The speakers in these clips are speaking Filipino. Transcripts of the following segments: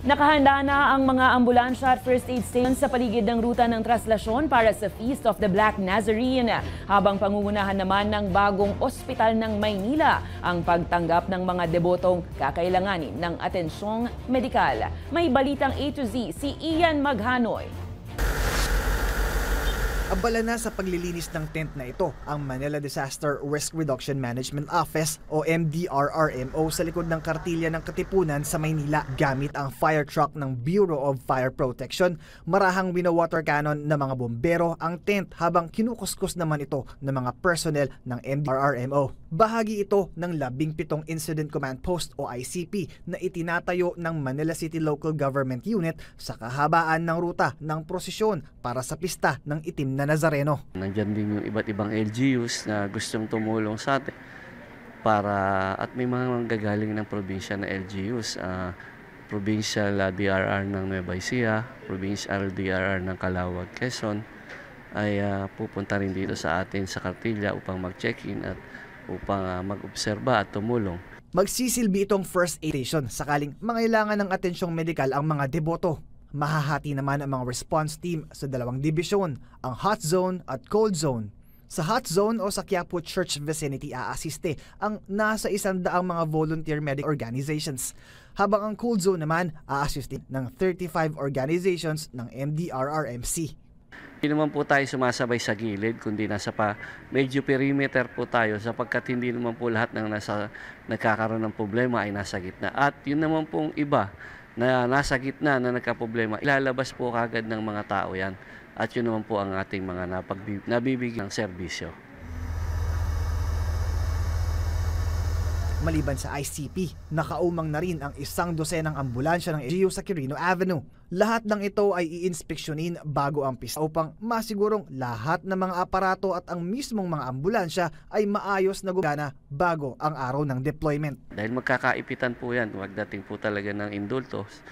Nakahanda na ang mga ambulansya at first aid stations sa paligid ng ruta ng traslasyon para sa Feast of the Black Nazarene. Habang pangungunahan naman ng bagong ospital ng Maynila ang pagtanggap ng mga debotong kakailanganin ng atensyong medikal. May balitang A to Z si Ian Maghanoy. Abala na sa paglilinis ng tent na ito ang Manila Disaster Risk Reduction Management Office o MDRRMO sa likod ng kartilya ng Katipunan sa Maynila. Gamit ang fire truck ng Bureau of Fire Protection, marahang wino-water cannon ng mga bombero ang tent habang kinukuskus naman ito ng mga personnel ng MDRRMO. Bahagi ito ng 17 Incident Command Post o ICP na itinatayo ng Manila City Local Government Unit sa kahabaan ng ruta ng prosesyon para sa pista ng itim na Nazareno. Nandiyan din yung iba't ibang LGUs na gustong tumulong sa atin at may mga gagaling ng probinsya na LGUs, Provincial DRR ng Nueva Ecija, Provincial DRR ng Calauag, Quezon ay pupunta rin dito sa atin sa kartilya upang mag-check-in at upang mag-obserba at tumulong. Magsisilbi itong first aid station sakaling mangailangan ng atensyong medikal ang mga deboto. Mahahati naman ang mga response team sa dalawang dibisyon, ang hot zone at cold zone. Sa hot zone o sa Quiapo Church vicinity aasiste ang nasa 100 mga volunteer medical organizations, habang ang cold zone naman aasiste ng 35 organizations ng MDRRMC. Hindi naman po tayo sumasabay sa gilid, kundi medyo perimeter po tayo sapagkat hindi naman po lahat ng nagkakaroon ng problema ay nasa gitna. At yun naman pong iba na nasa gitna na nagkaproblema, ilalabas po kagad ng mga tao yan. At yun naman po ang ating mga nabibigyan ng serbisyo. Maliban sa ICP, nakaumang na rin ang 100 ambulansya ng LGU sa Quirino Avenue. Lahat ng ito ay iinspeksyonin bago ang pista upang masigurong lahat ng mga aparato at ang mismong mga ambulansya ay maayos na gumagana bago ang araw ng deployment. Dahil magkakaipitan po yan, magdating po talaga ng indultos,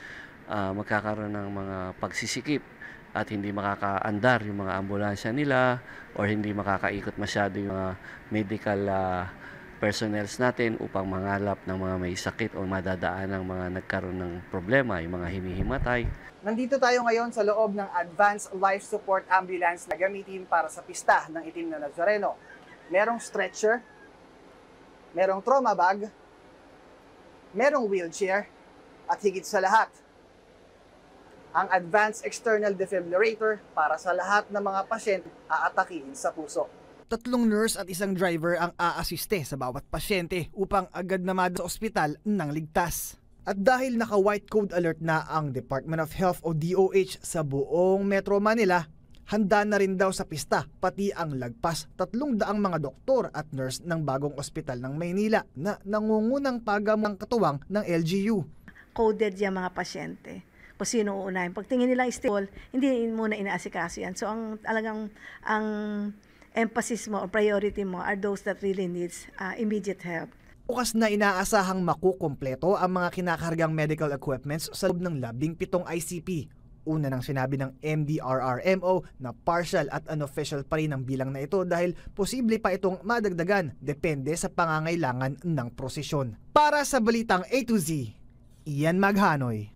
magkakaroon ng mga pagsisikip at hindi makakaandar yung mga ambulansya nila or hindi makakaikot masyado yung mga medical personnels natin upang mangalap ng mga may sakit o madadaan ng mga nagkaroon ng problema, yung mga hinihimatay. Nandito tayo ngayon sa loob ng Advanced Life Support Ambulance na gamitin para sa pista ng itim na Nazareno. Merong stretcher, merong trauma bag, merong wheelchair, at higit sa lahat, ang Advanced External Defibrillator para sa lahat ng mga pasyente aatakihin sa puso. 3 nurse at 1 driver ang aasiste sa bawat pasyente upang agad na madala sa ospital ng ligtas. At dahil naka-white code alert na ang Department of Health o DOH sa buong Metro Manila, handa na rin daw sa pista pati ang lagpas 300 mga doktor at nurse ng bagong ospital ng Maynila na nangungunang pagamang katuwang ng LGU. Coded yung mga pasyente. Kung sino uunahin. Pag tingin nila stable, hindi muna inaasikaso yan. So ang emphasis mo o priority mo are those that really needs immediate help. Bukas na inaasahang makukumpleto ang mga kinakargang medical equipments sa loob ng 17 ICP. Una nang sinabi ng MDRRMO na partial at unofficial pa rin ang bilang na ito dahil posible pa itong madagdagan depende sa pangangailangan ng prosesyon. Para sa Balitang A to Z, Ian Maghanoy.